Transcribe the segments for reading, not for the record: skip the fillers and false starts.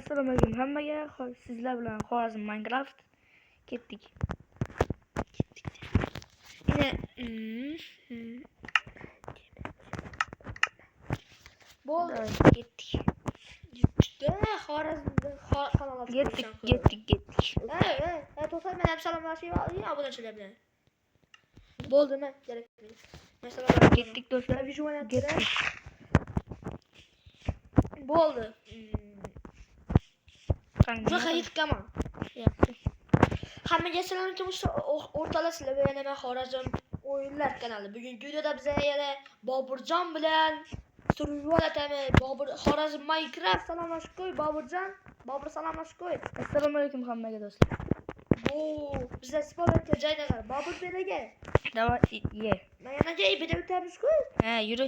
Assalomu alaykum hammaga. Sizlar bilan Xorazm Minecraft ketdik. Yine Bo'ldi. ketdik. Xorazmda kanal ochib Ketdik. to'xtab, men ham salomlashib obunachilar bilan. Bo'ldimi? Kerak. Masalan, Ketdik do'stlar. Ketdik. Bo'ldi. Bunaqa yetkaman. Yaxshi. Hammaga assalomu alaykum. O'rtalasizlar va yana men Xorazm o'yinlar kanali. Bugungi videoda biz yana Boburjon bilan survival atamiz. Bobur Xorazm Minecraft salomlashib qo'y Boburjon. Bobur salomlashib qo'y. Assalomu alaykum hammaga do'stlar. Bu bizda spawnerga joyda qara. Bobur beraga. Davay ye. Men yana joy bitta o'tamiz-ku. Ha, yuri.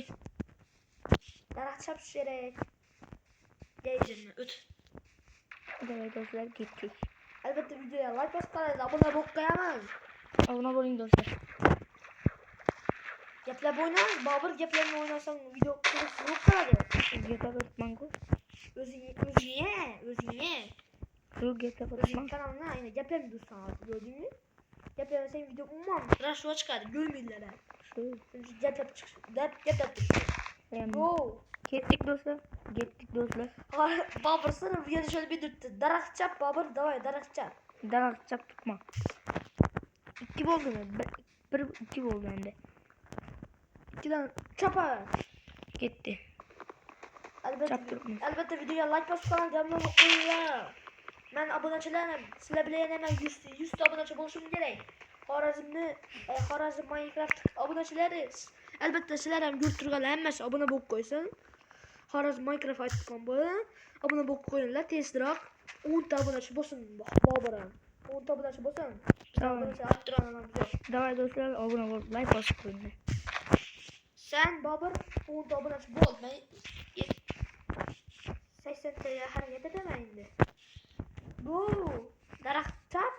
Daraxt chapish kerak. Deyjinmi? O't. Davay do'stlar ketdik. Albatta videoga like bosib qo'ying, abuna bo'lib qo'yamiz. Obuna bo'ling do'stlar. Gaplab o'ynaymiz. Bobur gaplarni o'ynasang video yo'q qoladi. Gaplar o'tman-ku. O'zingga. Shu gaplar O'zing o'tman. kanalni ayni gaplarni do'stan gördingmi? Gaplasang video umuman rashvo chiqadi, görmeydiler. Shu. Gaplar chiqish, gaplar chiqish. Go. Ketdik do'stlar. Bobur sana videoda şöyle bir dürttü. Daraxt chap Bobur, davay daraxt chap. Daraxt chap tutma. 2 bo'ldi mi? 2 bo'ldi endi. 2'dan chapa. Ketdi. Albatta videoga like bosib qo'ying, gamni qo'yinglar. Men obunachilarim, sizlar bilan yana 100 ta obunachi bo'lishim kerak. Xorazm Minecraft obunachilari. Albatta sizlar ham ko'rib turganlar hammasi obuna bo'lib qo'ysin. Xorazm Minecraft aytgan bo'lar. Obuna bo'lib qo'yinglar tezroq. 10 ta obunachi bo'lsin Boburam. 10 ta obunachi bo'lsin. Obunachi orttiraman yo'q. Davay do'stlar, obuna bo'lib like bosib qo'yinglar. Sen Bobur 10 ta obunachi bo'l. Men 80 ta harakat etaman endi. Bu daraxt chap.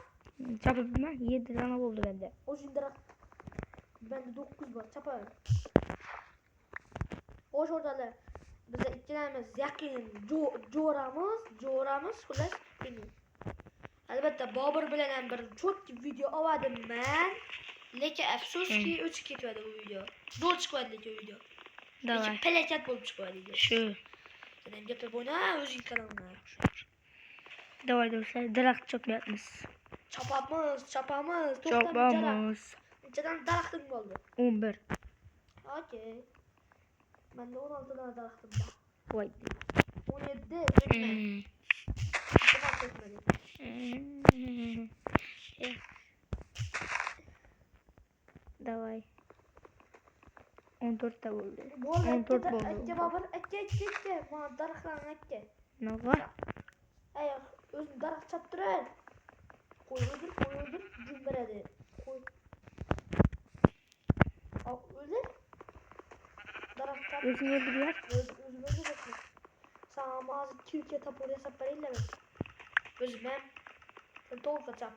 Chapibman 7 dana bo'ldi bende. O'zing daraxt. Bende 9 bor, chapa. O'sha o'rtada biz ikkalamiz yaqin jo'ramiz xullas. Albatta Bobur bilan ham bir cho'tki video oldim men. Lekin afsuski o'chib ketadi bu video. Zo'r chiqadi lekin video. Davay. Pelakat bo'lib chiqadi. Shu. Sen gaplar bo'yna o'zing kanalingda. Davay do'stlar, daraxt chopmayapmiz. Chopamiz. Chopamiz. Nechadan daraxting bo'ldi? 11. Okey. Menda 16 dona daraxtim bor. Voy. 17. Davay. 14 ta bo'ldi. 14 bo'ldi. Akka Bobur, akka. Mana daraxtlarni akka. Nima? Ay, o'zim daraxt chop turar. Qo'ydim, jum beradi. Qo'y. O'zi daraxt chop. O'zing o'ldiryapti. O'zim o'ldiryapti. Sana hozir kilka topib yasab beraylar. O'zim ham sen to'g'ri chop.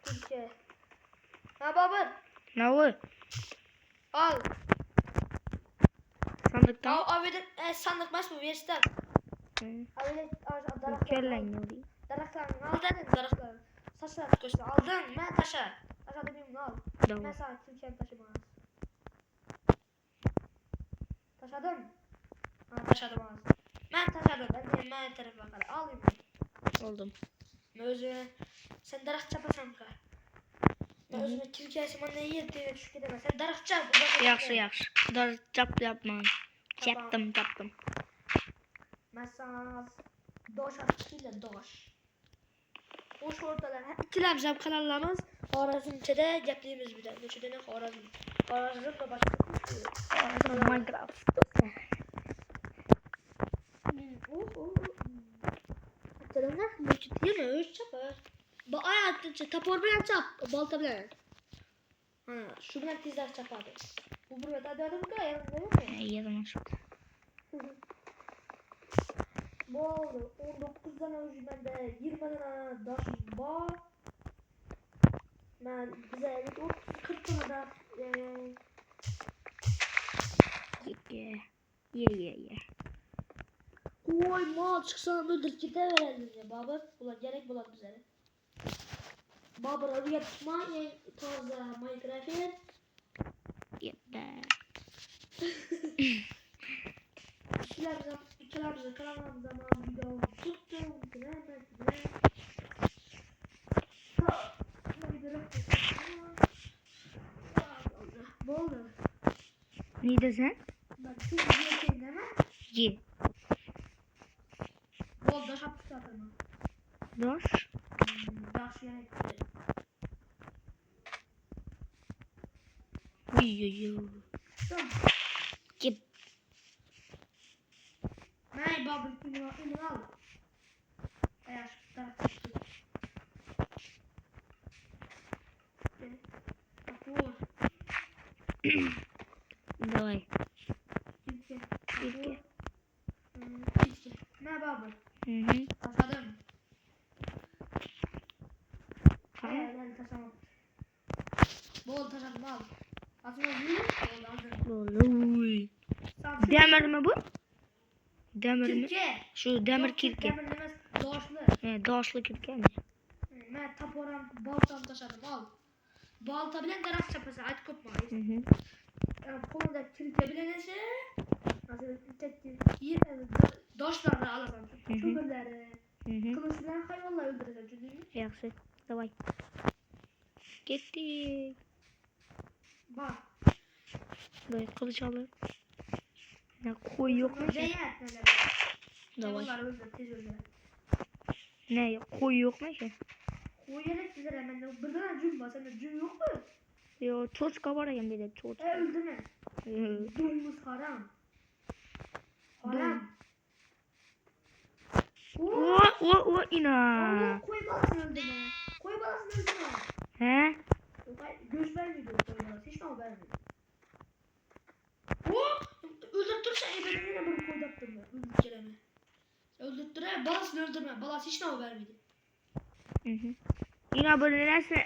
Kilka. Ha Bobur. Nima? Al. Sandıktan. Sandık emas bu, versdan. Kellang nuri. Daraxtlarni aldin, daraxtlarni. Sashlab qo'ysin. Aldin, men tasha. Tashadim men ol. Men sana kilkani tashaman. Tashadim. Ha, tashadim hozir. Men tashadim. Endi men tarafga qara. Oling. Oldim. Men o'zi sen daraxt chapasan-ku. Men o'zimni kilkasi mana yerda tushib ketaman. Sen daraxt chap. Yaxshi. Daraxt chapyapman. Chapdim. Mesela dosh atışıyla dosh. O'sha o'rtalar ikkalamiz ham kanallarimiz Xorazmchada gaplaymiz bir dana. O'shadana Xorazm va boshqa. Minecraft. Atalarlar nechta o'z chapa. Bu oyatcha topor bilan chap, bolta bilan. Ha, shu bilan tezroq chapadi. Bu bir o'tadimi-ku, yanimda yo'qmi? Yo'q. Bo'ldi. 19 dana o'zi menda 20 dana doshim bor. Men bizga 40 dana Ye. Koy mal çıksana öldürüp gideverelim ya Babur. Ulan gerek bulan bize. Babur oraya çıkma taze Minecraft. Be. İkiler kalan zaman video tuttum. Ne oldu? Ne desen? Ben çok yiyeceğim değil mi? Ye. Bol da şapkı satırma. Doş. Daş yere gitti. Uy. Tamam. Ye. Nay babur ümünü al. Eğer şu tarafta tut. Vur. Давай. Gitke. Gitke. Gitke. Ne babur? Hı. Taşadım. Tamam. Ben taşamam. Bol taşadım al. Aslında yürü. Bol aldım. Loluy. Demir mi bu? Demir mi? Kirke. Şu demir Yok, kirke. Demir demez. Doğuşlu. He, doşlu kirke mi? Ben taporan baltam taşadım al. Balta bilen taraf çapası ait kopmayız. Hı. Kolunda kirke bilen ise nasıl tekti doşlarla alasam. Hı. Kömürleri. Hı. Kılıç bilen hayvanla öldüreceğim çünkü. Yaxşı. Давай. Gittik. Bak. Böyle kılıç alır. Ne koy yok mu? Değer neler. Давай. Hayvanları öldür tez öldür. Ne koy yok mu ki? Koyarak güzel hemen de bir tane cüm var. Sende cüm yok mu? Yo çoçka var ya bir de çoçka. Öldürme. Domuz haram. Haram. O ina. Allah koy balasını öldürme. Koy balasını öldürme. He? Göz vermedi o koy balası. Hiç ne vermedi. Öldürtürse ebedine bunu koydattırma. Öldürtüreme. Öldürtüre balasını öldürme. Balası hiç ne vermedi. Hı. İna böyle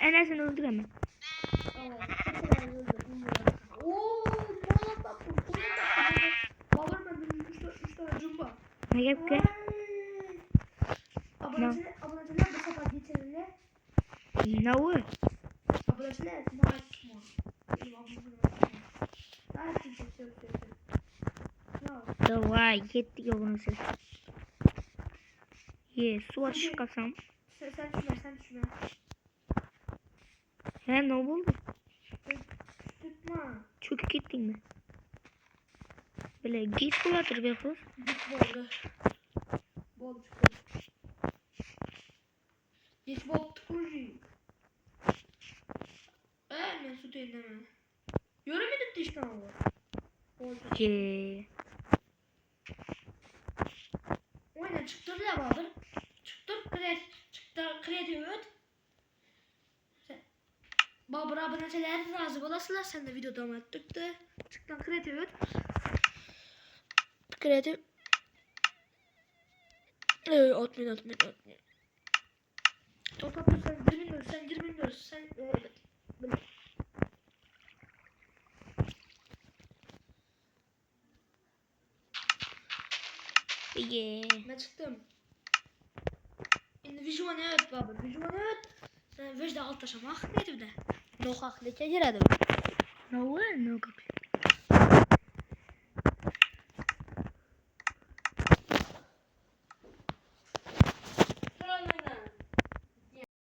enesini öldüremem. Allah. Ooo. Bana tattım. Koyun tattım. Babam ben 3 tane cumba. Ne yapıyor? Aboneciler bu sefer getirirler. Ne o? Aboneciler maaş tutma. Давай gittik yolunu siz. Ye su aç kasam. Sen düşme. He ne oldu? Tutma. Çöküp gittin mi? Böyle git bulatır be kız. Git boldu. Bol çıktı. Geç bol tıkıcı. Ben süt eleme. Göremedik de işte ama. Ye. Oyna çıktır ya Bahadır. Çıktır kredi öt. Babur aboneler razı olasılar. Sen de video devam ettikti. Çıktın kredi öt. Kredi. Atmayın. Toplam sen 20 milyon sen evet. Ye. Ben çıktım. Şimdi visual evet Babur. Visual evet. Sen vecde alt taşamak neydi bir de? Nokak leke giredim. Ne var? Ne kapı?